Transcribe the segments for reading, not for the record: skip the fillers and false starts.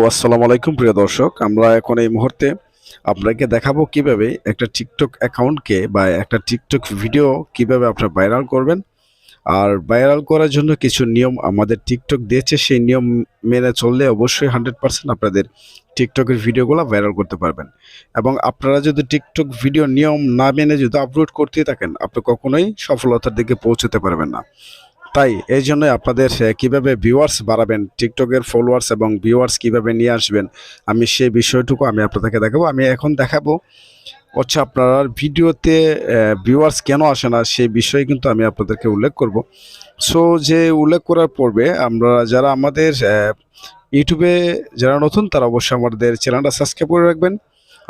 আসসালামু আলাইকুম প্রিয় দর্শক, আমরা এখন এই মুহূর্তে আপনাকে দেখাবো কিভাবে একটা টিকটক অ্যাকাউন্টকে বা একটা টিকটক ভিডিও কিভাবে আপনারা ভাইরাল করবেন। আর ভাইরাল করার জন্য কিছু নিয়ম আমাদের টিকটক দিয়েছে, সেই নিয়ম মেনে চললে অবশ্যই 100% আপনাদের টিকটকের ভিডিওগুলো ভাইরাল করতে পারবেন। এবং আপনারা যদি টিকটক ভিডিও নিয়ম না মেনে যদি আপলোড করতেই থাকেন, আপনি কখনোই সফলতার দিকে পৌঁছতে পারবেন না। তাই এই জন্য আপনাদের কিভাবে ভিউয়ার্স বাড়াবেন, টিকটকের ফলোয়ার্স এবং ভিউয়ার্স কিভাবে নিয়ে আসবেন, আমি সেই বিষয়টুকু আপনাদেরকে দেখাবো। আমি এখন দেখাবো হচ্ছে আপনার ভিডিওতে ভিউয়ার্স কেন আসে না, সেই বিষয়ে কিন্তু আমি আপনাদেরকে উল্লেখ করব। সো যে উল্লেখ করার পূর্বে আমরা যারা আমাদের ইউটিউবে যারা নতুন, তারা অবশ্যই আমাদের চ্যানেলটা সাবস্ক্রাইব করে রাখবেন।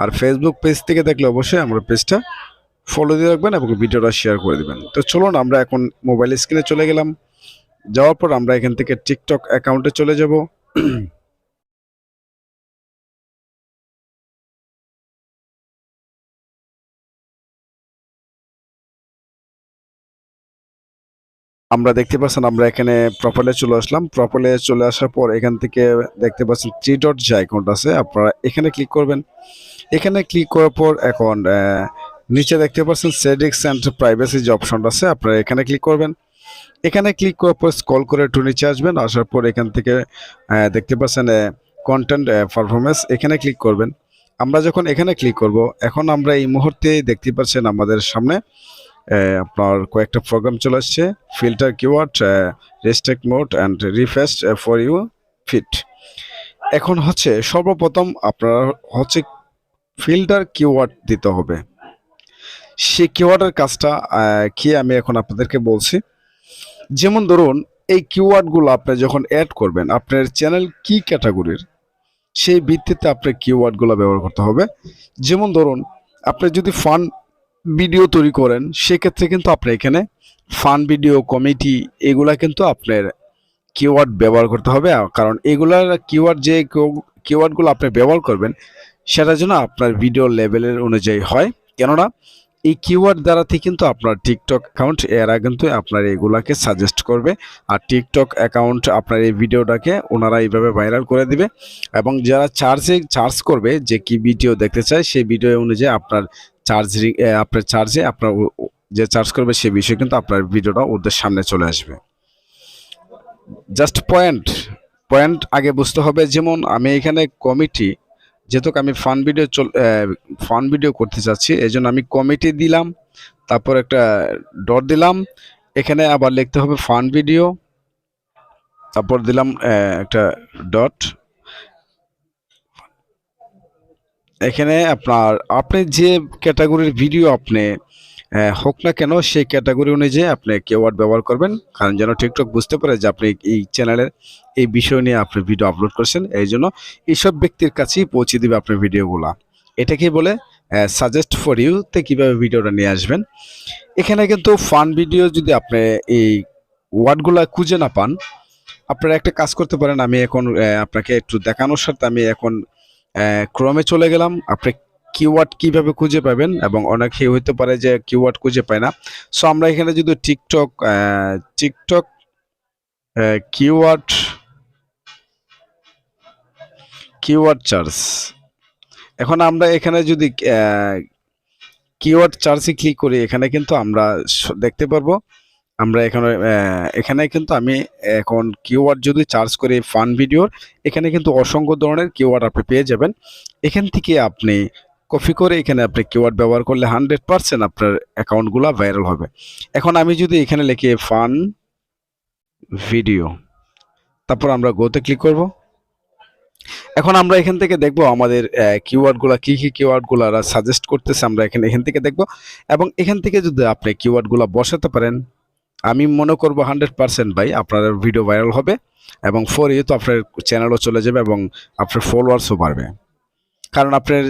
আর ফেসবুক পেজ থেকে দেখলে অবশ্যই আমার পেজটা ফলো দিয়ে রাখবেন এবং ভিডিওটা শেয়ার করে দেবেন। তো চলুন আমরা এখন মোবাইল স্ক্রিনে চলে গেলাম। যাওয়ার পর আমরা এখান থেকে টিকটক অ্যাকাউন্টে চলে যাব। আমরা দেখতে পাচ্ছেন আমরা এখানে প্রোফাইলে চলে আসলাম। প্রোফাইলে চলে আসার পর এখান থেকে দেখতে পাচ্ছেন থ্রি ডট যে আইকনটা আছে, আপনারা এখানে ক্লিক করবেন। এখানে ক্লিক করার পর এখন নিচে দেখতে পাচ্ছেন সেটিংস অ্যান্ড প্রাইভেসি যে অপশনটা আছে, আপনারা এখানে ক্লিক করবেন। এখানে ক্লিক করার পর স্ক্রল করে একটু নিচে আসবেন। আসার পর এখান থেকে দেখতে পাচ্ছেন কন্টেন্ট পারফরমেন্স, এখানে ক্লিক করবেন। আমরা যখন এখানে ক্লিক করব, এখন আমরা এই মুহূর্তে দেখতে পাচ্ছেন আমাদের সামনে আপনার কয়েকটা প্রোগ্রাম চলে আসছে। Filter keyword, restrict mode and refresh for you feed. এখন হচ্ছে সর্বপ্রথম আপনার হচ্ছে ফিল্টার কিওয়ার্ড দিতে হবে। সেই কিওয়ার্ডের কাজটা কি আমি এখন আপনাদেরকে বলছি। যেমন ধরুন, এই কিওয়ার্ডগুলো আপনি যখন অ্যাড করবেন, আপনার চ্যানেল কি ক্যাটাগরির, সেই ভিত্তিতে আপনার কিওয়ার্ডগুলো ব্যবহার করতে হবে। যেমন ধরুন, আপনি যদি ফান ভিডিও তৈরি করেন, সেক্ষেত্রে কিন্তু আপনি এখানে ফান ভিডিও, কমেডি, এগুলা কিন্তু আপনার কিওয়ার্ড ব্যবহার করতে হবে। কারণ এগুলার কিওয়ার্ড, যে কিওয়ার্ডগুলো আপনি ব্যবহার করবেন, সেটার জন্য আপনার ভিডিও লেভেলের অনুযায়ী হয়। কেননা এই কিওয়ার্ড দ্বারাতে কিন্তু আপনার টিকটক অ্যাকাউন্ট এরা কিন্তু আপনার এগুলাকে সাজেস্ট করবে। আর টিকটক অ্যাকাউন্ট আপনার এই ভিডিওটাকে ওনারা এইভাবে ভাইরাল করে দিবে। এবং যারা চার্জ করবে, যে কি ভিডিও দেখতে চায়, সেই ভিডিও অনুযায়ী আপনার আপনার যে চার্জ করবে সেই বিষয়ে কিন্তু আপনার ভিডিওটা ওদের সামনে চলে আসবে। জাস্ট পয়েন্ট আগে বুঝতে হবে। যেমন আমি এখানে কমিটি, যেহেতু আমি ফান ভিডিও করতে চাচ্ছি, এই জন্য আমি কমিটি দিলাম, তারপর একটা ডট দিলাম। এখানে আবার লিখতে হবে ফান ভিডিও, তারপর দিলাম একটা ডট। এখানে আপনি যে ক্যাটাগরির ভিডিও আপনি হোক না কেন, সেই ক্যাটাগরি অনুযায়ী আপনি কিওয়ার্ড ব্যবহার করবেন। কারণ যেন টিকটক বুঝতে পারে যে আপনি এই চ্যানেলের এই বিষয় নিয়ে আপনি ভিডিও আপলোড করছেন, এই জন্য এইসব ব্যক্তির কাছেই পৌঁছে দিবে আপনার ভিডিওগুলা। এটাকেই বলে সাজেস্ট ফর ইউতে কিভাবে ভিডিওটা নিয়ে আসবেন। এখানে কিন্তু ফান ভিডিও যদি আপনি এই ওয়ার্ডগুলা খুঁজে না পান, আপনারা একটা কাজ করতে পারেন। আমি এখন আপনাকে একটু দেখানোর সাথে আমি এখন ক্রমে চলে গেলাম। আপনি কিওয়ার্ড কিভাবে খুঁজে পাবেন, এবং অনেকে হইতে পারে যে কিওয়ার্ড খুঁজে পায় না। সো আমরা এখানে যদি টিকটক কিওয়ার্ড চার্জ, এখন আমরা এখানে যদি কিওয়ার্ড চার্জে ক্লিক করি, এখানে কিন্তু আমরা দেখতে পারবো আমরা এখানে কিন্তু আমি এখন কিওয়ার্ড যদি চার্জ করি ফান ভিডিওর, এখানে কিন্তু অসংখ্য ধরনের কিওয়ার্ড আপনি পেয়ে যাবেন। এখান থেকে আপনি কপি করে এখানে আপনি কিওয়ার্ড ব্যবহার করলে 100% আপনার অ্যাকাউন্টগুলো ভাইরাল হবে। এখন আমি যদি এখানে লিখি ফান ভিডিও, তারপর আমরা গোতে ক্লিক করব। এখন আমরা এখান থেকে দেখব আমাদের কিওয়ার্ডগুলো কি কিওয়ার্ডগুলো সাজেস্ট করতেছে, আমরা এখান থেকে দেখব। এবং এখান থেকে যদি আপনি কিওয়ার্ডগুলো বসাতে পারেন, আমি মনে করব 100% ভাই আপনার ভিডিও ভাইরাল হবে। এবং ফর ইউ তো আপনার চ্যানেলও চলে যাবে এবং আপনার ফলোয়ার্সও বাড়বে। কারণ আপনার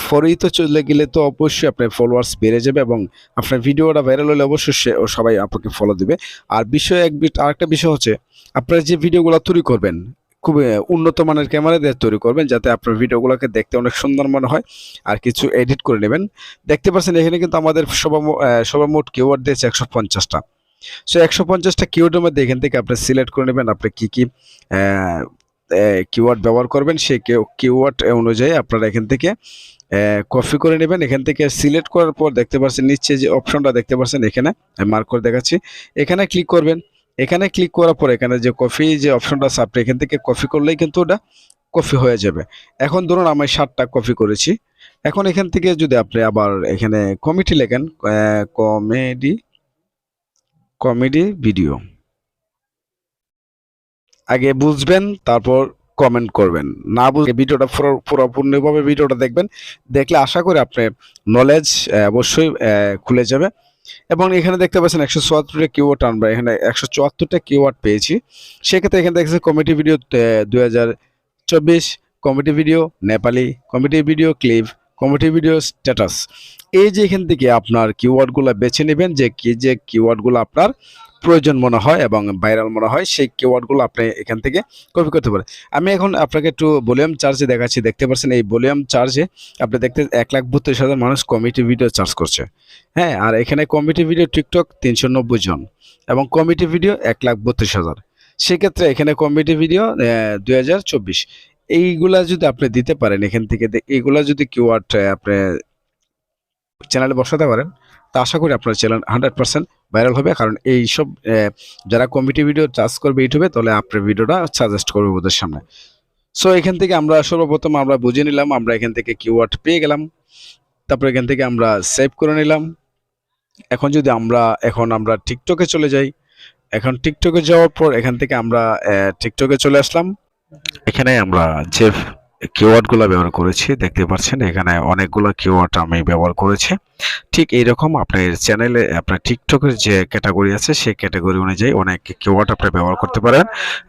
ফর ইউ তো চলে গেলে তো অবশ্যই আপনার ফলোয়ার্স বেড়ে যাবে, এবং আপনার ভিডিওটা ভাইরাল হলে অবশ্যই সবাই আপনাকে ফলো দিবে। আর আরেকটা বিষয় হচ্ছে, আপনারা যে ভিডিওগুলো তৈরি করবেন, খুব উন্নত মানের ক্যামেরা দিয়ে তৈরি করবেন, যাতে আপনার ভিডিওগুলোকে দেখতে অনেক সুন্দর মনে হয়। আর কিছু এডিট করে নেবেন। দেখতে পাচ্ছেন এখানে কিন্তু আমাদের সর্বমোট কিওয়ার্ড দিয়েছে 150টা। সো 150টা কিওয়ার্ডের মধ্যে এখান থেকে আপনি সিলেক্ট করে নেবেন আপনি কি কিওয়ার্ড ব্যবহার করবেন সেই কিওয়ার্ড অনুযায়ী আপনারা এখান থেকে কপি করে নেবেন। এখান থেকে সিলেক্ট করার পর দেখতে পাচ্ছেন নিচে যে অপশনটা দেখতে পাচ্ছেন, এখানে আমি মার্ক করে দেখাচ্ছি, এখানে ক্লিক করবেন। এখানে ক্লিক করার পর এখানে যে কপি যে অপশনটা আছে আপনি এখান থেকে কপি করলেই কিন্তু ওটা কপি হয়ে যাবে। এখন ধরুন আমি 7টা কপি করেছি। এখন এখান থেকে যদি আপনি আবার এখানে কমিটি লেখেন, কমেডি ভিডিও, আগে বুঝবেন তারপর কমেন্ট করবেন, না বুঝে ভিডিওটা পুরোপূর্ণভাবে ভিডিওটা দেখবেন, দেখলে আশা করি আপনার নলেজ অবশ্যই খুলে যাবে। এবং এখানে দেখতে পাচ্ছেন 174টা কিওয়ার্ড, আমরা এখানে 174টা কিওয়ার্ড পেয়েছি। সেক্ষেত্রে এখানে দেখছেন comedy video 2024, comedy video Nepali, comedy video clip, comedy video status. এই যে এখান থেকে আপনার কিওয়ার্ডগুলো বেছে নেবেন, যে কিওয়ার্ডগুলো আপনার প্রয়োজন মনে হয় এবং ভাইরাল মনে হয়, সেই কিওয়ার্ডগুলো আপনি এখান থেকে কপি করতে পারেন। আমি এখন আপনাকে একটু ভলিউম চার্জে দেখাচ্ছি। দেখতে পাচ্ছেন এই ভলিউম চার্জে আপনি দেখতে 1,32,000 মানুষ কমেডি ভিডিও চার্জ করছে। হ্যাঁ, আর এখানে কমেডি ভিডিও টিকটক 390 জন এবং কমেডি ভিডিও 1,32,000। সেক্ষেত্রে এখানে কমেডি ভিডিও 2024 এইগুলা যদি আপনি দিতে পারেন এখান থেকে, এইগুলা যদি কিওয়ার্ড আপনি চ্যানেলে বসাতে পারেন, তা আশা করি আপনার চ্যানেল 100% ভাইরাল হবে। কারণ এইসব যারা কমেডি ভিডিও চার্জ করবে ইউটিউবে, তাহলে আপনার ভিডিওটা সাজেস্ট করবে ওদের সামনে। সো এখান থেকে আমরা সর্বপ্রথম আমরা বুঝে নিলাম, আমরা এখান থেকে কিওয়ার্ড পেয়ে গেলাম। তারপর এখান থেকে আমরা সেভ করে নিলাম। এখন আমরা টিকটকে চলে যাই। এখন টিকটকে যাওয়ার পর এখান থেকে আমরা টিকটকে চলে আসলাম। এখানে আমরা যে কিওয়ার্ডগুলো ব্যবহার করেছি দেখতে পাচ্ছেন, এখানে অনেকগুলো কিওয়ার্ড আমি ব্যবহার করেছি। ঠিক এইরকম আপনার চ্যানেলে আপনার টিকটকের যে ক্যাটাগরি আছে সেই ক্যাটাগরি অনুযায়ী অনেক কিওয়ার্ড আপনি ব্যবহার করতে পারেন।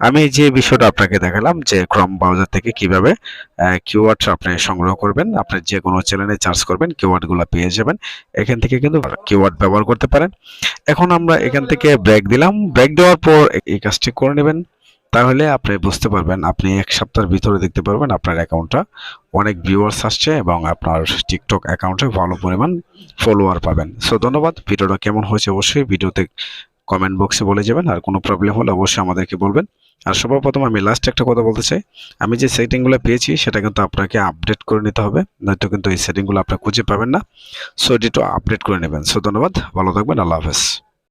আমি যে বিষয়টা আপনাকে দেখালাম যে ক্রোম ব্রাউজার থেকে কিভাবে কিওয়ার্ড আপনি সংগ্রহ করবেন, আপনি যে কোনো চ্যানেলে সার্চ করবেন কিওয়ার্ডগুলো পেয়ে যাবেন। এখান থেকে কিন্তু কিওয়ার্ড ব্যবহার করতে পারেন। এখন আমরা এখান থেকে ব্রেক দিলাম। ব্রেক দেওয়ার পর এই কাজটি করে নেবেন, তাহলে আপনি বুঝতে পারবেন, আপনি 1 সপ্তাহের ভিতরে দেখতে পারবেন আপনার অ্যাকাউন্টটা অনেক ভিউয়ার্স আসছে এবং আপনার টিকটক অ্যাকাউন্টে ভালো পরিমাণ ফলোয়ার পাবেন। সো ধন্যবাদ। ভিডিওটা কেমন হয়েছে অবশ্যই ভিডিওতে কমেন্ট বক্সে বলে যাবেন। আর কোনো প্রবলেম হলে অবশ্যই আমাদেরকে বলবেন। আর সবার প্রথম আমি লাস্ট একটা কথা বলতে চাই, আমি যে সেটিংগুলো পেয়েছি সেটা কিন্তু আপনাকে আপডেট করে নিতে হবে, নয়তো কিন্তু এই সেটিংগুলো আপনি খুঁজে পাবেন না। সো এটি একটু আপডেট করে নেবেন। সো ধন্যবাদ, ভালো থাকবেন, আল্লাহ হাফেজ।